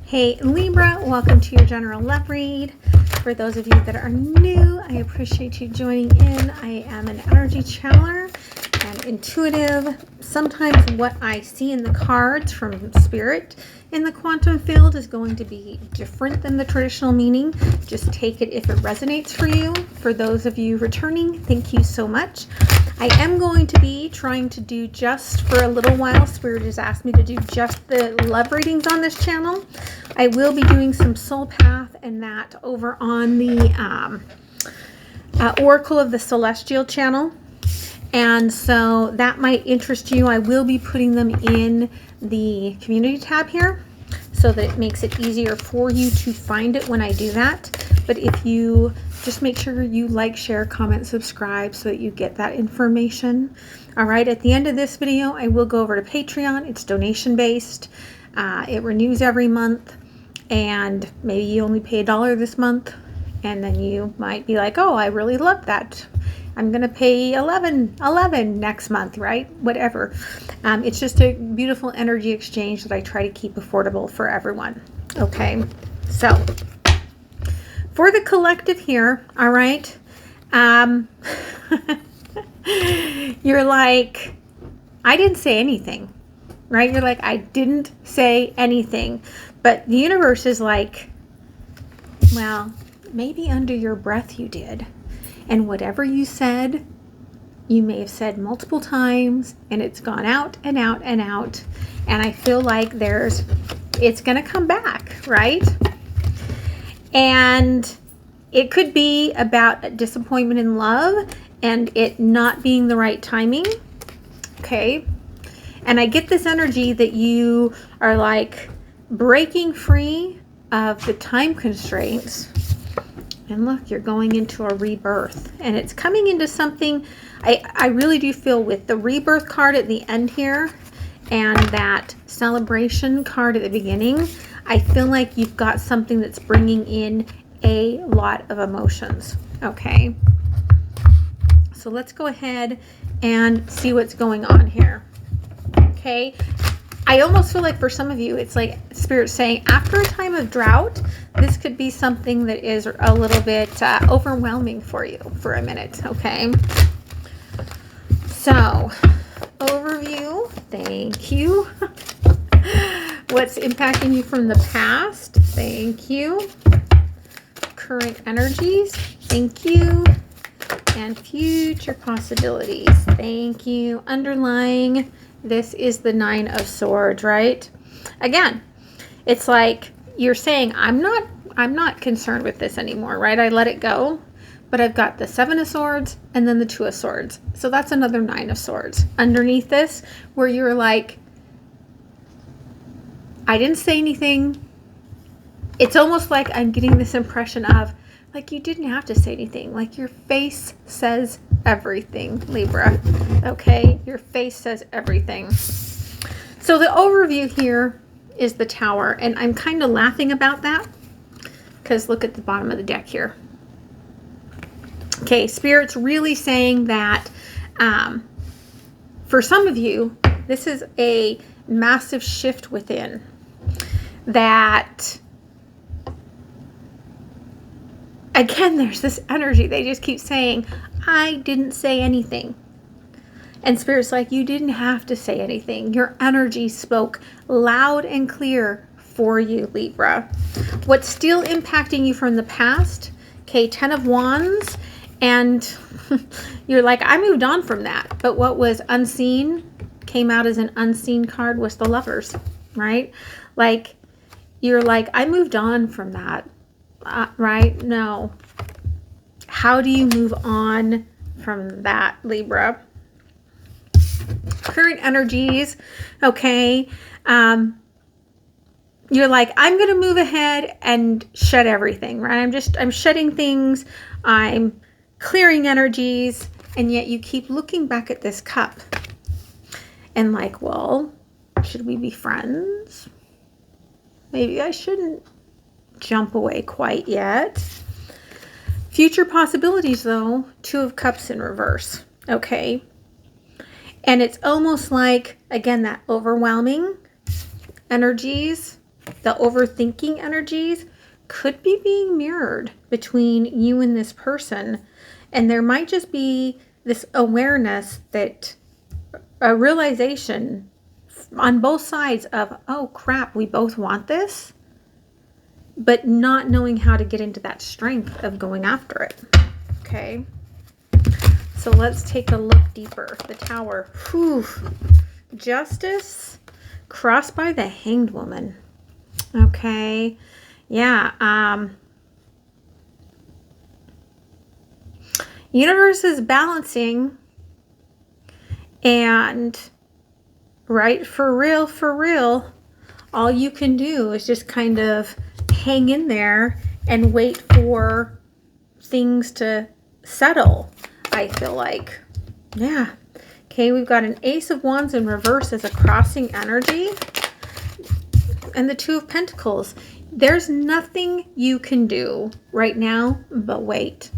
Hey Libra, welcome to your general love read. For those of you that are new, I appreciate you joining in. I am an energy channeler and intuitive. Sometimes what I see in the cards from spirit in the quantum field is going to be different than the traditional meaning. Just take it if it resonates for you. For those of you returning, thank you so much. I am going to be trying to do just for a little while. Spirit has asked me to do just the love readings on this channel. I will be doing some soul path and that over on the Oracle of the Celestial channel. And so that might interest you. I will be putting them in the community tab here so that it makes it easier for you to find it when I do that. But if you just make sure you like, share, comment, subscribe so that you get that information. All right, at the end of this video, I will go over to Patreon. It's donation based. It renews every month, and maybe you only pay $1 this month, and then you might be like, oh, I really love that. I'm going to pay $11 next month, right? Whatever. It's just a beautiful energy exchange that I try to keep affordable for everyone. Okay, so for the collective here, all right, you're like, I didn't say anything, right? You're like, I didn't say anything. But the universe is like, well, maybe under your breath you did. And whatever you said, you may have said multiple times, and it's gone out and out and out. And I feel like it's going to come back, right? And it could be about disappointment in love and it not being the right timing. Okay. And I get this energy that you are like breaking free of the time constraints. And look, you're going into a rebirth, and it's coming into something I really do feel with the rebirth card at the end here and that celebration card at the beginning. I feel like you've got something that's bringing in a lot of emotions. Okay. So let's go ahead and see what's going on here. Okay. I almost feel like for some of you, it's like Spirit saying after a time of drought, this could be something that is a little bit overwhelming for you for a minute. Okay. So overview. Thank you. What's impacting you from the past? Thank you. Current energies. Thank you. And future possibilities. Thank you. Underlying. This is the 9 of Swords, right? Again, it's like you're saying, I'm not concerned with this anymore, right? I let it go. But I've got the 7 of Swords and then the 2 of Swords. So that's another 9 of Swords. Underneath this, where you're like, I didn't say anything. It's almost like I'm getting this impression of, like, you didn't have to say anything. Like, your face says everything, Libra. Okay? Your face says everything. So the overview here is the Tower. And I'm kind of laughing about that because look at the bottom of the deck here. Okay, Spirit's really saying that for some of you, this is a massive shift within. That, again, there's this energy. They just keep saying, I didn't say anything. And Spirit's like, you didn't have to say anything. Your energy spoke loud and clear for you, Libra. What's still impacting you from the past, okay, 10 of Wands, and you're like, I moved on from that. But what was unseen, came out as an unseen card, was the Lovers, right? Like, you're like, I moved on from that, right? No. How do you move on from that, Libra? Current energies, okay. You're like, I'm going to move ahead and shed everything, right? I'm shedding things. I'm clearing energies. And yet you keep looking back at this cup and like, well, should we be friends? Maybe I shouldn't jump away quite yet. Future possibilities, though, 2 of Cups in reverse. Okay. And it's almost like, again, that overwhelming energies the overthinking energies could be being mirrored between you and this person. And there might just be this awareness, that a realization on both sides of, oh crap, we both want this, but not knowing how to get into that strength of going after it. Okay. So let's take a look deeper. The Tower. Whew. Justice crossed by the Hanged Woman. Okay. Yeah. Universe is balancing, and right, for real, all you can do is just kind of hang in there and wait for things to settle, I feel like. Yeah. Okay, we've got an Ace of Wands in reverse as a crossing energy, and the Two of Pentacles. There's nothing you can do right now but wait.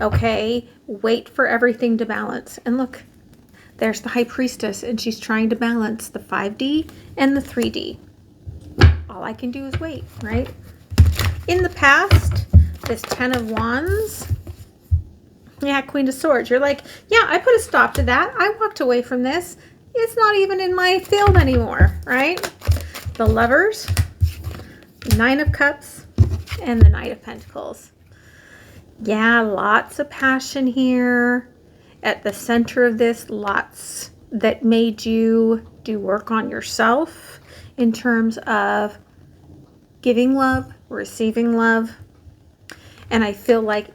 Okay, wait for everything to balance. And look, there's the High Priestess, and she's trying to balance the 5D and the 3D. All I can do is wait, right? In the past, this 10 of Wands, yeah, Queen of Swords, you're like, yeah, I put a stop to that. I walked away from this. It's not even in my field anymore, right? The Lovers, 9 of Cups, and the Knight of Pentacles. Yeah, lots of passion here. At the center of this, lots that made you do work on yourself in terms of giving love, receiving love. And I feel like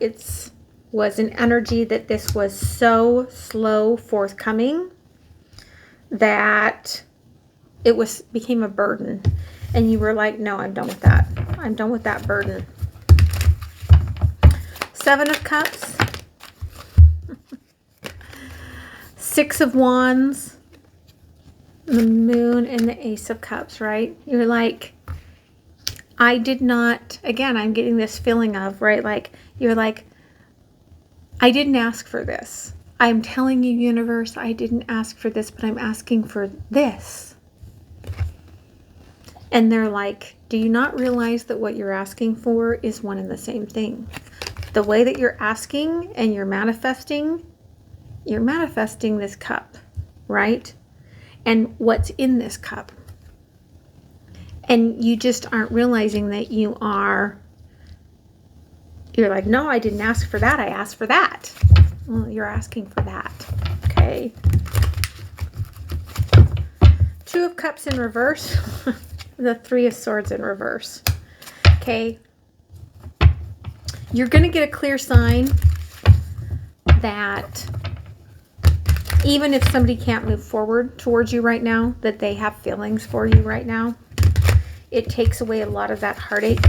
was an energy that this was so slow forthcoming that it became a burden. And you were like, no, I'm done with that. I'm done with that burden. 7 of Cups. 6 of Wands. The Moon and the Ace of Cups, right? You're like, I did not, again, I'm getting this feeling of, right? Like, you're like, I didn't ask for this. I'm telling you, universe, I didn't ask for this, but I'm asking for this. And they're like, do you not realize that what you're asking for is one and the same thing? The way that you're asking and you're manifesting this cup, right? And what's in this cup. And you just aren't realizing that you're like, no, I didn't ask for that. I asked for that. Well, you're asking for that. Okay. 2 of Cups in reverse. The 3 of Swords in reverse. Okay. You're going to get a clear sign that even if somebody can't move forward towards you right now, that they have feelings for you right now. It takes away a lot of that heartache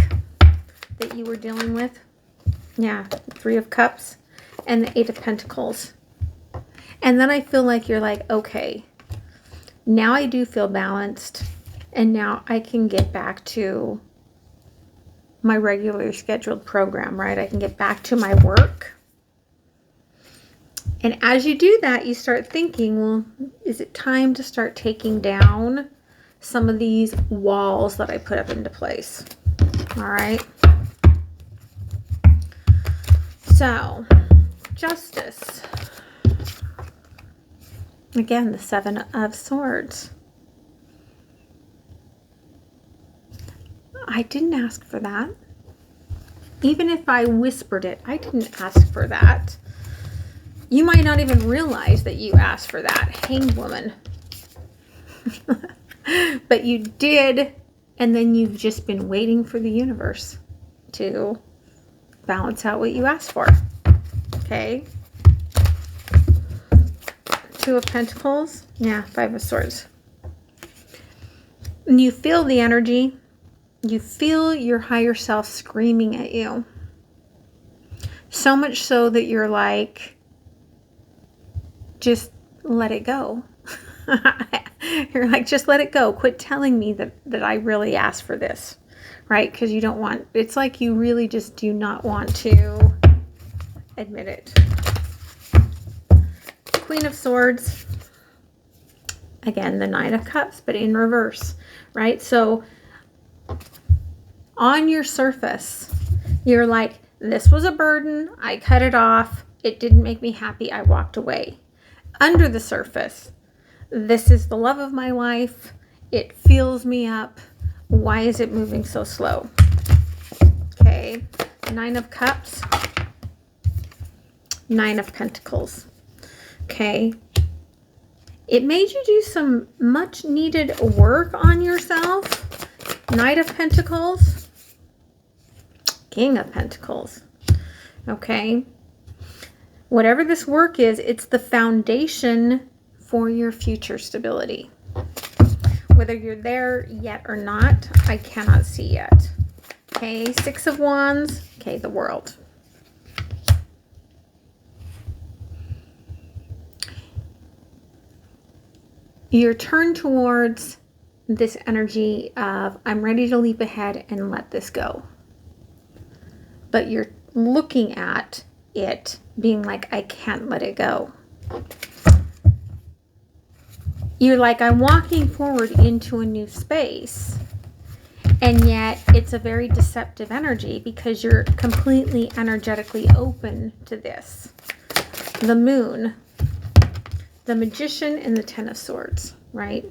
that you were dealing with. Yeah, 3 of Cups and the 8 of Pentacles. And then I feel like you're like, okay, now I do feel balanced, and now I can get back to my regularly scheduled program, right? I can get back to my work. And as you do that, you start thinking, well, is it time to start taking down some of these walls that I put up into place? All right. So, Justice. Again, the 7 of Swords. I didn't ask for that. Even if I whispered it, I didn't ask for that. You might not even realize that you asked for that, Hanged Woman. But you did, and then you've just been waiting for the universe to balance out what you asked for. Okay. 2 of Pentacles. Yeah, 5 of Swords. And you feel the energy. You feel your higher self screaming at you. So much so that you're like, just let it go. You're like, just let it go. Quit telling me that I really asked for this, right? Because you don't want, it's like you really just do not want to admit it. Queen of Swords, again, the Nine of Cups, but in reverse, right? So on your surface, you're like, this was a burden. I cut it off. It didn't make me happy. I walked away. Under the surface, this is the love of my life. It fills me up. Why is it moving so slow? Okay, Nine of Cups, Nine of Pentacles. Okay, it made you do some much needed work on yourself. Knight of Pentacles, King of Pentacles. Okay, whatever this work is, it's the foundation for your future stability. Whether you're there yet or not, I cannot see yet. Okay, Six of Wands. Okay, the World. You're turned towards this energy of, I'm ready to leap ahead and let this go. But you're looking at it being like, I can't let it go. You're like, I'm walking forward into a new space. And yet it's a very deceptive energy because you're completely energetically open to this. The Moon, the Magician, and the Ten of Swords, right?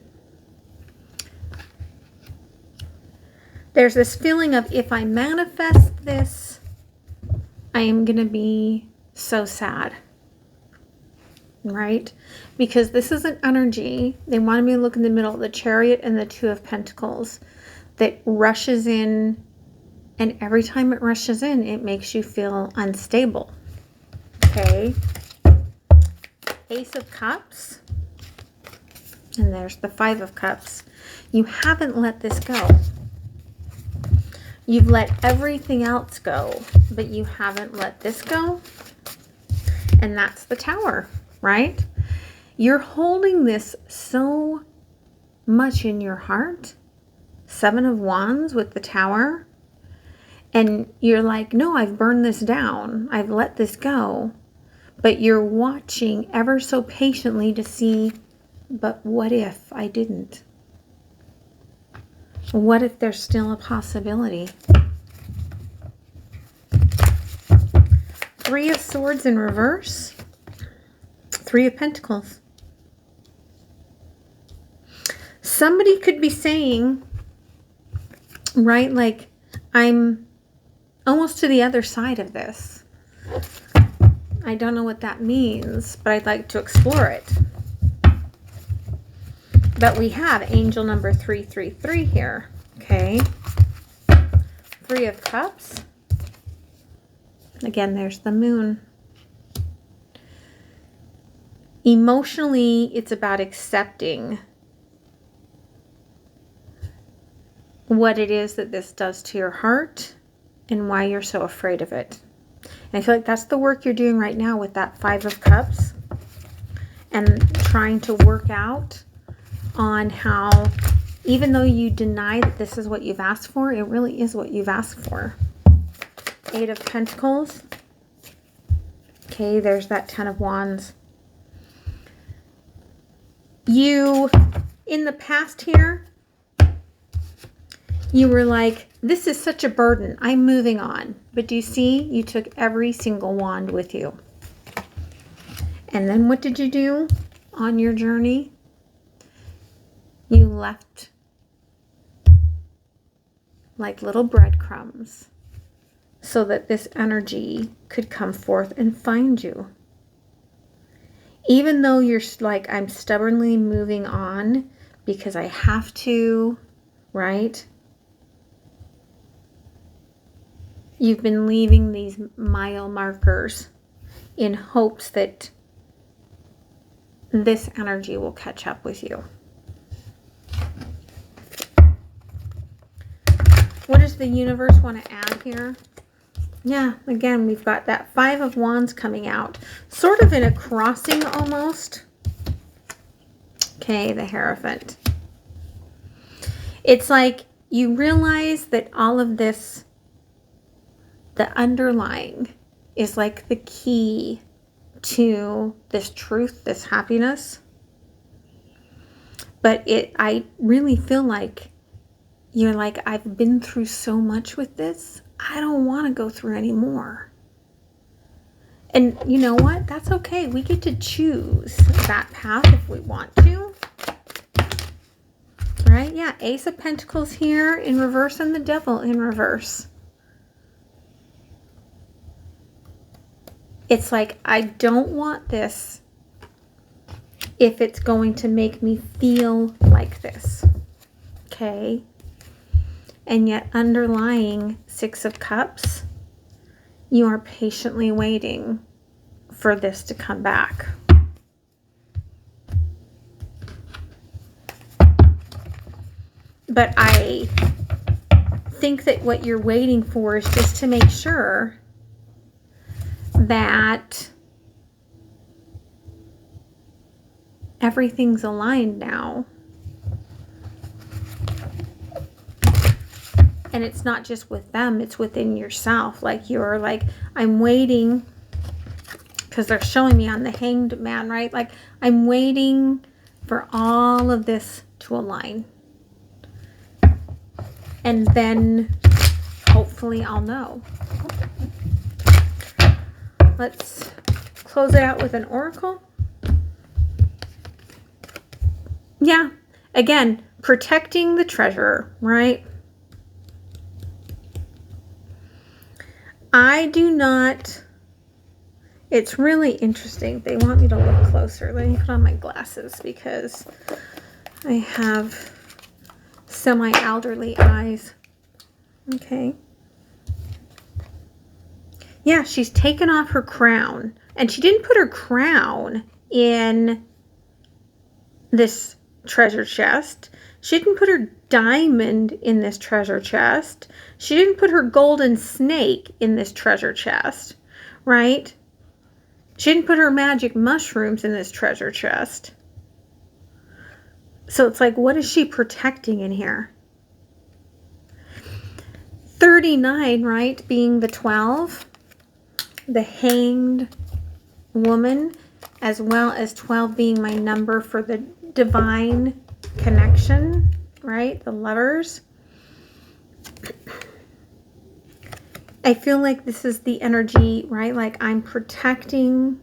There's this feeling of, if I manifest this, I am going to be so sad, right? Because this is an energy, they wanted me to look in the middle, the Chariot and the Two of Pentacles, that rushes in, and every time it rushes in, it makes you feel unstable. Okay. Ace of Cups, and there's the Five of Cups. You haven't let this go. You've let everything else go, but you haven't let this go. And that's the Tower, right? You're holding this so much in your heart. Seven of Wands with the Tower. And you're like, no, I've burned this down. I've let this go. But you're watching ever so patiently to see, but what if I didn't? What if there's still a possibility? Three of Swords in reverse. Three of Pentacles. Somebody could be saying, right, like, I'm almost to the other side of this. I don't know what that means, but I'd like to explore it. But we have angel number 333 here. Okay. Three of Cups. Again, there's the Moon. Emotionally, it's about accepting what it is that this does to your heart and why you're so afraid of it. And I feel like that's the work you're doing right now with that Five of Cups, and trying to work out on how, even though you deny that this is what you've asked for, it really is what you've asked for. Eight of Pentacles. Okay, there's that Ten of Wands. You, in the past here, you were like, this is such a burden. I'm moving on. But do you see? You took every single wand with you. And then what did you do on your journey? You left like little breadcrumbs so that this energy could come forth and find you. Even though you're like, I'm stubbornly moving on because I have to, right? You've been leaving these mile markers in hopes that this energy will catch up with you. What does the universe want to add here? Yeah, again, we've got that Five of Wands coming out. Sort of in a crossing almost. Okay, the Hierophant. It's like you realize that all of this, the underlying, is like the key to this truth, this happiness. But I really feel like you're like, I've been through so much with this. I don't want to go through any more. And you know what? That's okay. We get to choose that path if we want to. Right? Yeah. Ace of Pentacles here in reverse and the Devil in reverse. It's like, I don't want this if it's going to make me feel like this. Okay? And yet underlying Six of Cups, you are patiently waiting for this to come back. But I think that what you're waiting for is just to make sure that everything's aligned now. And it's not just with them, it's within yourself. Like you're like, I'm waiting, because they're showing me on the Hanged Man, right? Like I'm waiting for all of this to align. And then hopefully I'll know. Let's close it out with an oracle. Yeah, again, protecting the treasure, right? I do not, it's really interesting. They want me to look closer. Let me put on my glasses because I have semi-elderly eyes. Okay. Yeah, she's taken off her crown. And she didn't put her crown in this treasure chest. She didn't put her diamond in this treasure chest. She didn't put her golden snake in this treasure chest, right? She didn't put her magic mushrooms in this treasure chest. So it's like, what is she protecting in here? 39, right? Being the 12, the Hanged Woman, as well as 12 being my number for the divine connection, right? The Lovers. I feel like this is the energy, right? Like I'm protecting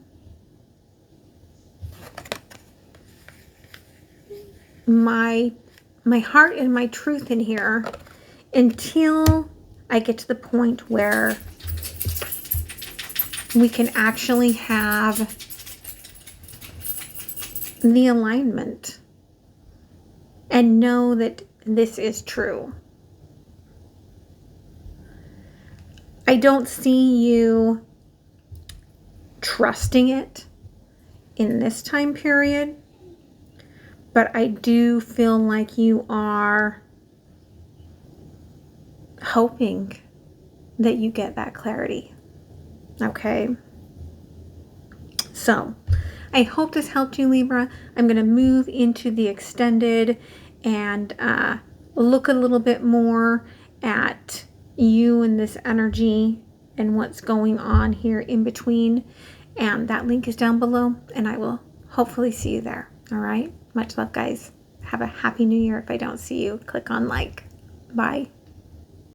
my heart and my truth in here until I get to the point where we can actually have the alignment and know that this is true. I don't see you trusting it in this time period, but I do feel like you are hoping that you get that clarity. Okay? So, I hope this helped you, Libra. I'm going to move into the extended and look a little bit more at you and this energy and what's going on here in between. And that link is down below, and I will hopefully see you there. All right? Much love, guys. Have a happy new year. If I don't see you, click on like. Bye.